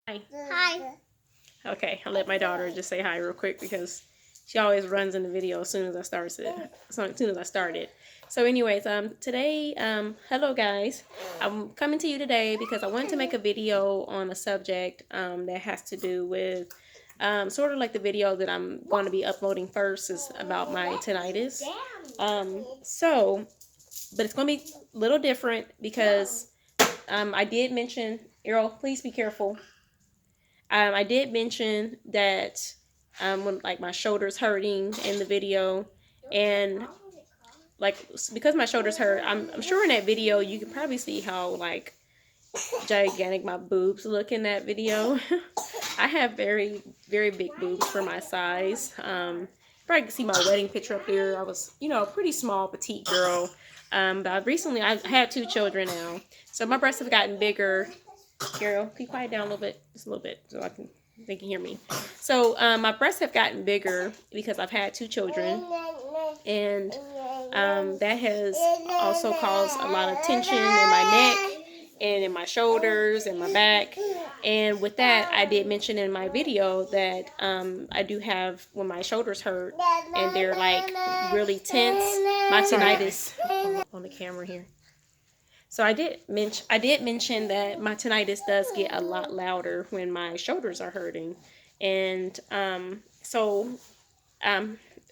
Hi. Hi. Okay, I'll let my daughter just say hi real quick because she always runs in the video as soon as I start it. So as soon as I start it. So, anyways, today, hello guys. I'm coming to you today because I wanted to make a video on a subject that has to do with sort of like the video that I'm going to be uploading first is about my tinnitus. But it's going to be a little different because I did mention, Errol, please be careful. I did mention that when like my shoulders hurting in the video, and like because my shoulders hurt, I'm sure in that video you can probably see how like gigantic my boobs look in that video. I have very big boobs for my size. Probably can see my wedding picture up there. I was a pretty small petite girl. But recently I had 2 children now, so my breasts have gotten bigger. Carol, can you quiet down a little bit? Just a little bit so they can hear me. So my breasts have gotten bigger because I've had 2 children, and that has also caused a lot of tension in my neck and in my shoulders and my back. And with that, I did mention in my video that I do have when my shoulders hurt and they're like really tense. My tinnitus on the camera here. So I did mention that my tinnitus does get a lot louder when my shoulders are hurting, and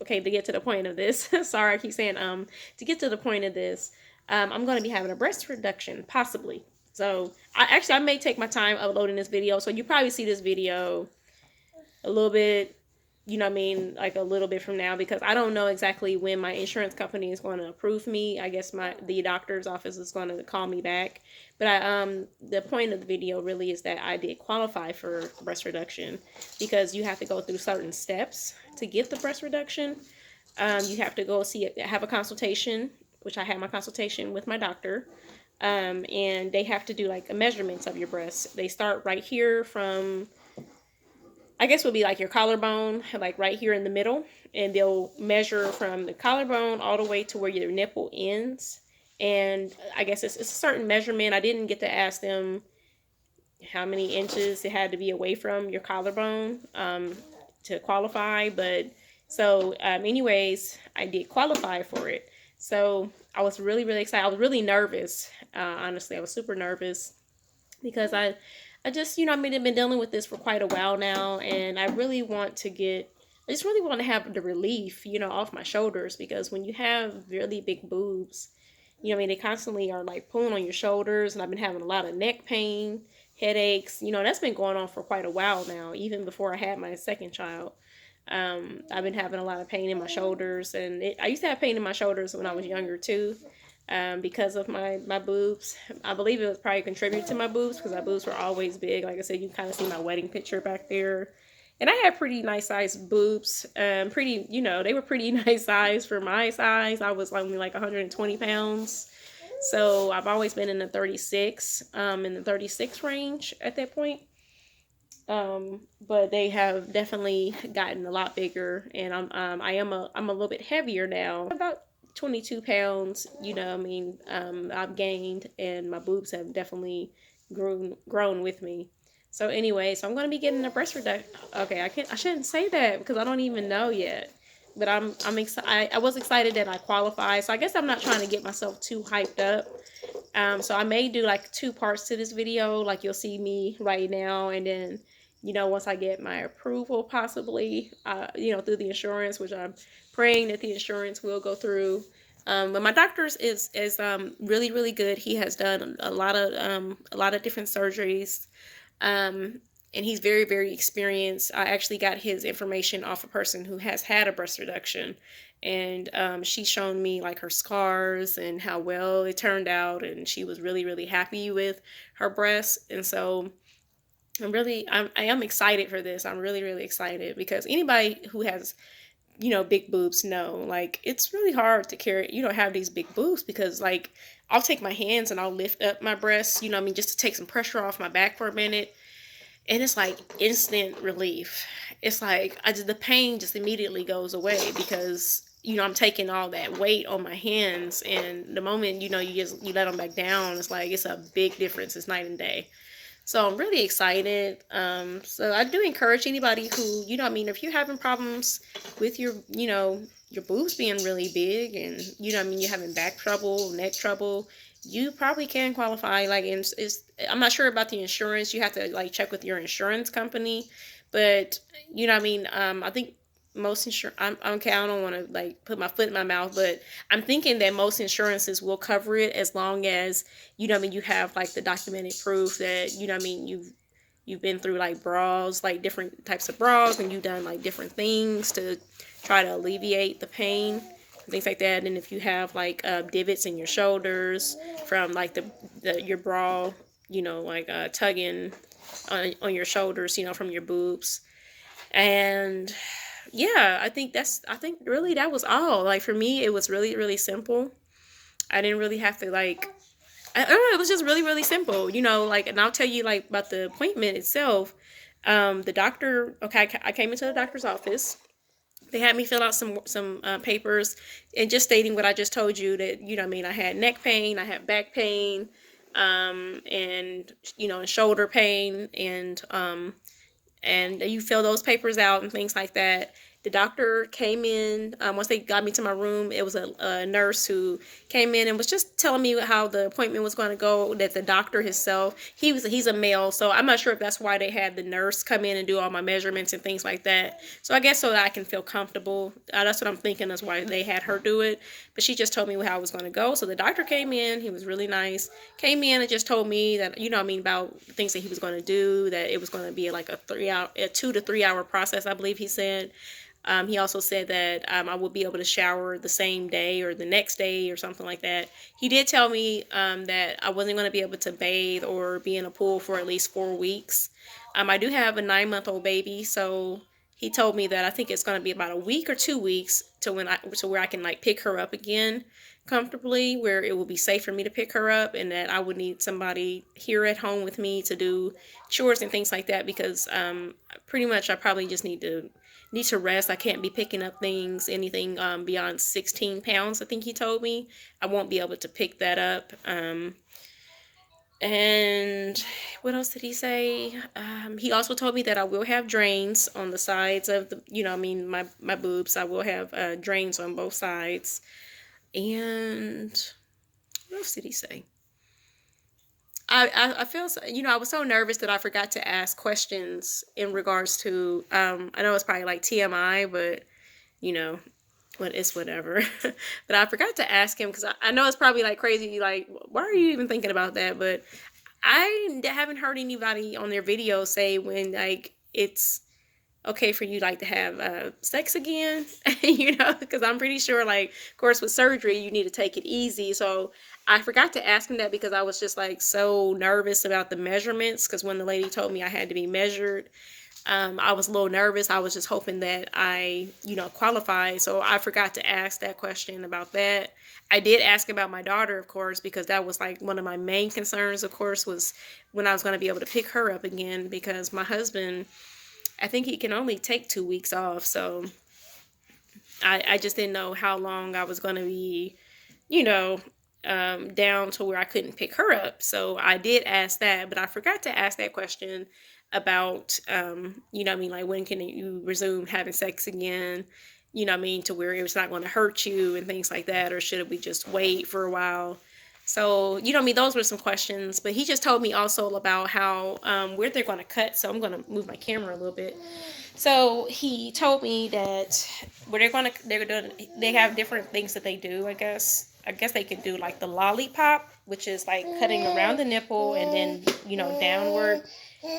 okay, to get to the point of this, sorry I keep saying to get to the point of this, I'm going to be having a breast reduction possibly. So I may take my time uploading this video, so you probably see this video a little bit, like a little bit from now, because I don't know exactly when my insurance company is going to approve me. I guess the doctor's office is going to call me back. But the point of the video really is that I did qualify for breast reduction because you have to go through certain steps to get the breast reduction. You have to go have a consultation, which I had my consultation with my doctor. And they have to do like a measurements of your breasts. They start right here from, I guess would be like your collarbone, like right here in the middle, and they'll measure from the collarbone all the way to where your nipple ends. And I guess it's a certain measurement. I didn't get to ask them how many inches it had to be away from your collarbone to qualify, but so anyways, I did qualify for it. So I was really excited. I was really nervous. Honestly, I was super nervous because I just, I've been dealing with this for quite a while now, and I just really want to have the relief, off my shoulders, because when you have really big boobs, they constantly are like pulling on your shoulders, and I've been having a lot of neck pain, headaches, that's been going on for quite a while now, even before I had my second child. I've been having a lot of pain in my shoulders, and I used to have pain in my shoulders when I was younger too, because of my boobs. I believe it was probably contributed to my boobs because my boobs were always big. Like I said, you can kind of see my wedding picture back there. And I had pretty nice sized boobs. They were pretty nice size for my size. I was only like 120 pounds. So I've always been in the 36 range at that point. But they have definitely gotten a lot bigger, and I'm a little bit heavier now, about 22 pounds. I've gained, and my boobs have definitely grown with me. So anyway, so I'm gonna be getting a breast reduction. Okay, I shouldn't say that because I don't even know yet. But I'm excited. I was excited that I qualified. So I guess I'm not trying to get myself too hyped up. So I may do like 2 parts to this video. Like you'll see me right now, and then once I get my approval, possibly, through the insurance, which I'm praying that the insurance will go through. But my doctor's is really good. He has done a lot of different surgeries, and he's very experienced. I actually got his information off a person who has had a breast reduction, and she's shown me like her scars and how well it turned out, and she was really happy with her breasts. And so I am excited for this. I'm really excited because anybody who has big boobs know, like, it's really hard to carry, have these big boobs, because like I'll take my hands and I'll lift up my breasts, just to take some pressure off my back for a minute, and it's like instant relief. It's like the pain just immediately goes away because I'm taking all that weight on my hands, and the moment you let them back down, it's like it's a big difference. It's night and day. So I'm really excited. So I do encourage anybody who, you know, I mean, if you're having problems with your, you know, your boobs being really big and, you know, I mean, you're having back trouble, neck trouble, you probably can qualify. Like, I'm not sure about the insurance. You have to like check with your insurance company, but you know, I mean, I think most insurance. I'm okay. I don't want to like put my foot in my mouth, but I'm thinking that most insurances will cover it as long as, you know, I mean, you have like the documented proof that, you know, I mean, you've been through like bras, like different types of bras, and you've done like different things to try to alleviate the pain, things like that. And if you have like divots in your shoulders from like your bra, you know, like tugging on your shoulders, you know, from your boobs. And yeah, I think really that was all. Like for me, it was really, really simple. I didn't really have to like, I don't know, it was just really, really simple, you know, like, and I'll tell you like about the appointment itself. The doctor, okay, I came into the doctor's office. They had me fill out some papers and just stating what I just told you, that, you know, what I mean, I had neck pain, I had back pain, and, you know, and shoulder pain, and you fill those papers out and things like that. The doctor came in, once they got me to my room. It was a nurse who came in and was just telling me how the appointment was going to go. That the doctor himself, he's a male, so I'm not sure if that's why they had the nurse come in and do all my measurements and things like that. So I guess so that I can feel comfortable. That's what I'm thinking. That's why they had her do it. But she just told me how I was going to go. So the doctor came in. He was really nice. Came in and just told me that, you know, I mean, about things that he was going to do. That it was going to be like a 2 to 3 hour process, I believe he said. He also said that I would be able to shower the same day or the next day or something like that. He did tell me that I wasn't going to be able to bathe or be in a pool for at least 4 weeks. I do have a 9-month-old baby, so he told me that I think it's going to be about a week or 2 weeks to where I can like pick her up again comfortably, where it will be safe for me to pick her up, and that I would need somebody here at home with me to do chores and things like that, because pretty much I probably just need to rest. I can't be picking up anything beyond 16 pounds, I think he told me. I won't be able to pick that up. And what else did he say? He also told me that I will have drains on the sides of the, you know, I mean, my boobs. I will have drains on both sides. And what else did he say? I feel, you know, I was so nervous that I forgot to ask questions in regards to, I know it's probably like TMI, but, you know, but it's whatever. But I forgot to ask him because I know it's probably like crazy. Like, why are you even thinking about that? But I haven't heard anybody on their video say when like it's okay for you like to have sex again, you know, because I'm pretty sure like, of course, with surgery you need to take it easy. So I forgot to ask him that because I was just like so nervous about the measurements, because when the lady told me I had to be measured, I was a little nervous. I was just hoping that I, you know, qualified. So I forgot to ask that question about that. I did ask about my daughter, of course, because that was like one of my main concerns, of course, was when I was going to be able to pick her up again, because my husband, I think he can only take 2 weeks off. So I just didn't know how long I was going to be, you know, down to where I couldn't pick her up. So I did ask that, but I forgot to ask that question about, you know what I mean, like when can you resume having sex again? You know what I mean, to where it's not going to hurt you and things like that, or should we just wait for a while? So, you know what I mean, those were some questions, but he just told me also about how, where they're going to cut. So I'm going to move my camera a little bit. So he told me that where they have different things that they do, I guess. I guess they could do like the lollipop, which is like cutting around the nipple and then, you know, downward.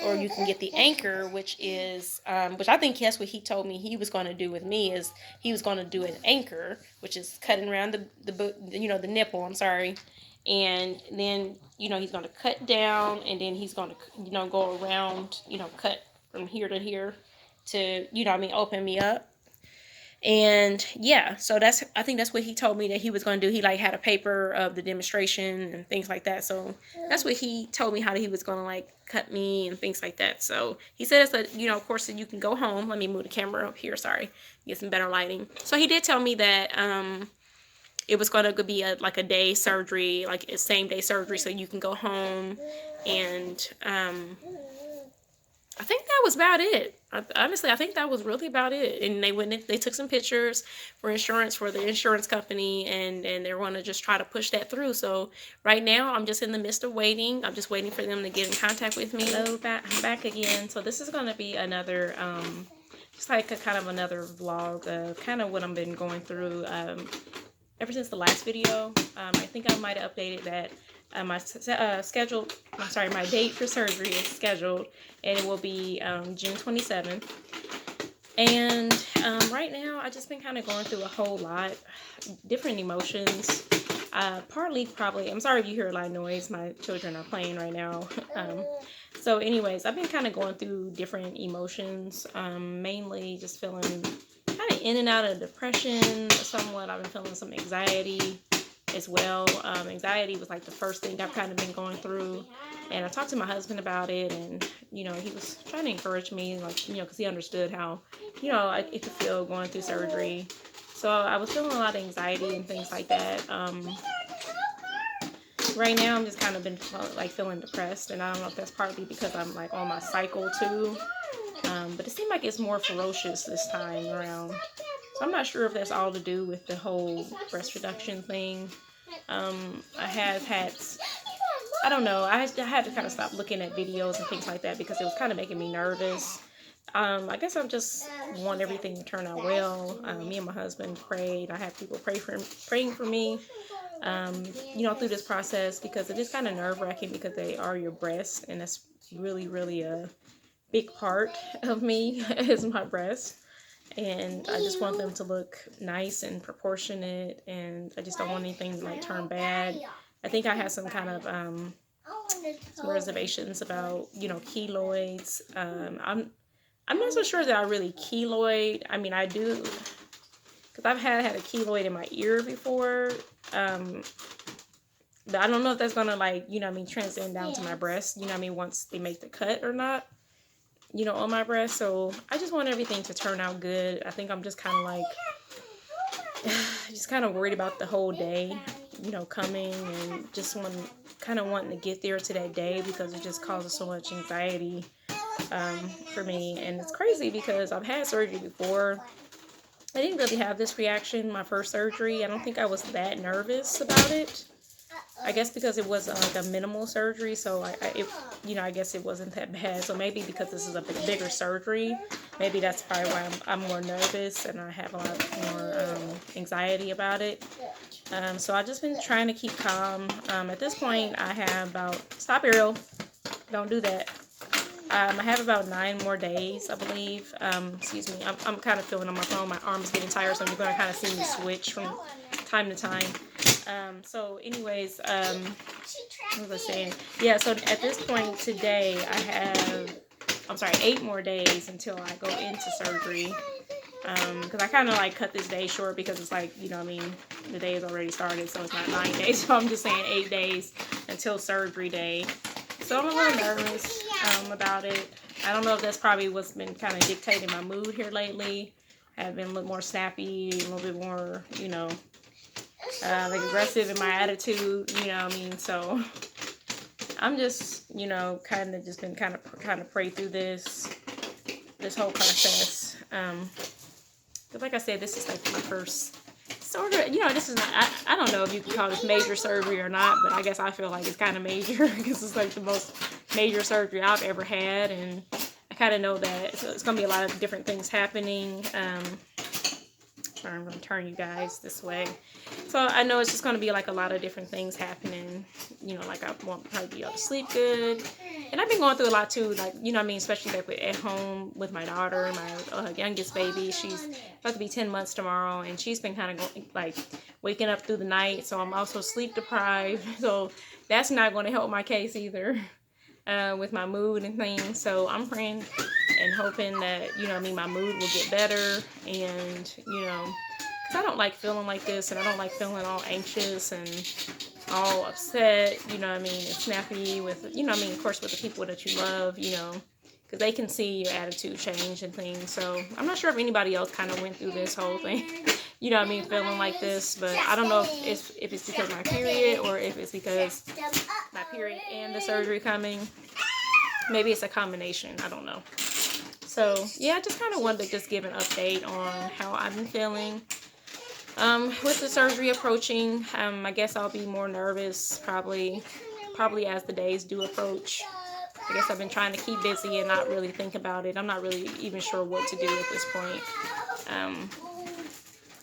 Or you can get the anchor, which is, which I think that's what he told me he was going to do with me, is he was going to do an anchor, which is cutting around you know, the nipple, I'm sorry. And then, you know, he's going to cut down, and then he's going to, you know, go around, you know, cut from here to here to, you know what I mean, open me up. And yeah, so I think that's what he told me that he was going to do. He like had a paper of the demonstration and things like that. So that's what he told me, how he was going to like cut me and things like that. So he said it's a, you know, of course, that you can go home. Let me move the camera up here. Sorry, get some better lighting. So he did tell me that it was going to be like a day surgery, like a same day surgery, so you can go home. And I think that was about it. Honestly, I think that was really about it. And they took some pictures for insurance, for the insurance company, and they're going to just try to push that through. So right now, I'm just in the midst of waiting. I'm just waiting for them to get in contact with me. Hello, I'm back again. So this is going to be another, just like a kind of another vlog of kind of what I've been going through ever since the last video. I think I might have updated that. My date for surgery is scheduled, and it will be June 27th. And right now, I've just been kind of going through a whole lot, different emotions. Partly, probably, I'm sorry if you hear a lot of noise. My children are playing right now. So anyways, I've been kind of going through different emotions, mainly just feeling kind of in and out of depression somewhat. I've been feeling some anxiety as well. Anxiety was like the first thing I've kind of been going through, and I talked to my husband about it, and you know, he was trying to encourage me, like, you know, because he understood how, you know, it could feel going through surgery. So I was feeling a lot of anxiety and things like that. Right now I'm just kind of been like feeling depressed, and I don't know if that's partly because I'm like on my cycle too, but it seemed like it's more ferocious this time around. So I'm not sure if that's all to do with the whole breast reduction thing. I have had, I don't know, I had to kind of stop looking at videos and things like that because it was kind of making me nervous. I guess I just want everything to turn out well. Me and my husband prayed. I have people praying for me, you know, through this process, because it is kind of nerve-wracking because they are your breast, and that's really, really a big part of me is my breast. And I just want them to look nice and proportionate, and I just don't want anything to like turn bad. I think I have some kind of some reservations about, you know, keloids. I'm not so sure that I really keloid. I mean, I do, because I've had a keloid in my ear before. But I don't know if that's gonna, like, you know what I mean, transcend down to my breast, you know what I mean, once they make the cut or not, you know, on my breast. So I just want everything to turn out good. I think I'm just kind of like, just kind of worried about the whole day, you know, coming, and just wanting to get there to that day, because it just causes so much anxiety for me. And it's crazy because I've had surgery before. I didn't really have this reaction my first surgery. I don't think I was that nervous about it. I guess because it was like a minimal surgery, so you know, I guess it wasn't that bad. So maybe because this is a bigger surgery, maybe that's probably why I'm more nervous and I have a lot more anxiety about it. So I've just been trying to keep calm. At this point, I have about, stop, Ariel, don't do that. I have about 9 more days, I believe. Excuse me, I'm kind of feeling on my phone. My arm is getting tired, so you're going to kind of see me switch from time to time. So anyways, what was I saying? Yeah, so at this point today, I have, 8 more days until I go into surgery. Because I kind of like cut this day short because it's like, you know what I mean, the day has already started, so it's not 9 days. So I'm just saying 8 days until surgery day. So I'm a little nervous about it. I don't know if that's probably what's been kind of dictating my mood here lately. I've been a little more snappy, a little bit more, you know, like aggressive in my attitude, you know what I mean? So I'm just, you know, kind of just been kind of pray through this whole process. But like I said, this is like my first sort of, you know, this is not, I don't know if you can call this major surgery or not, but I guess I feel like it's kind of major because it's like the most major surgery I've ever had, and I kind of know that it's going to be a lot of different things happening. I'm going to turn you guys this way. So I know it's just going to be like a lot of different things happening, you know, like I won't probably be able to sleep good. And I've been going through a lot too, like, you know what I mean, especially like at home with my daughter, my youngest baby. She's about to be 10 months tomorrow, and she's been kind of like waking up through the night. So I'm also sleep deprived. So that's not going to help my case either with my mood and things. So I'm praying and hoping that, you know what I mean, my mood will get better. And, you know, because I don't like feeling like this, and I don't like feeling all anxious and all upset, you know what I mean, and snappy with, you know what I mean, of course, with the people that you love, you know, because they can see your attitude change and things. So I'm not sure if anybody else kind of went through this whole thing, you know what I mean, feeling like this. But I don't know if it's because of my period or if it's because my period and the surgery coming. Maybe it's a combination. I don't know. So yeah, I just kind of wanted to just give an update on how I've been feeling. With the surgery approaching, I guess I'll be more nervous probably as the days do approach. I guess I've been trying to keep busy and not really think about it. I'm not really even sure what to do at this point.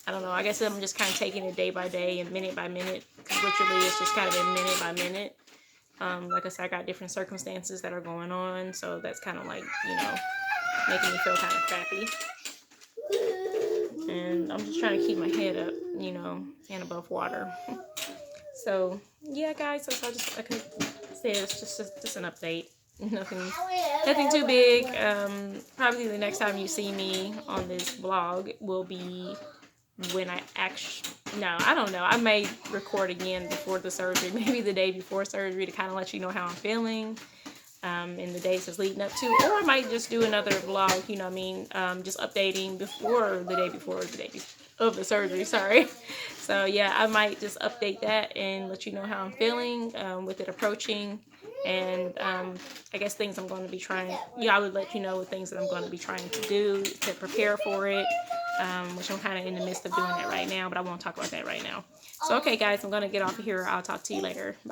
I don't know. I guess I'm just kind of taking it day by day and minute by minute. Because literally it's just kind of a minute by minute. Like I said, I got different circumstances that are going on. So that's kind of like, you know, making me feel kind of crappy. And I'm just trying to keep my head up, you know, and above water. So yeah, guys, so like I said, it's just an update. Nothing too big. Probably the next time you see me on this vlog will be when I I don't know. I may record again before the surgery, maybe the day before surgery, to kind of let you know how I'm feeling. In the days that's leading up to, or I might just do another vlog, you know what I mean, just updating before the day of the surgery, sorry. So yeah, I might just update that and let you know how I'm feeling with it approaching, and I guess things I'm going to be trying, I would let you know what things that I'm going to be trying to do to prepare for it, which I'm kind of in the midst of doing that right now, but I won't talk about that right now. So okay guys, I'm going to get off of here. I'll talk to you later.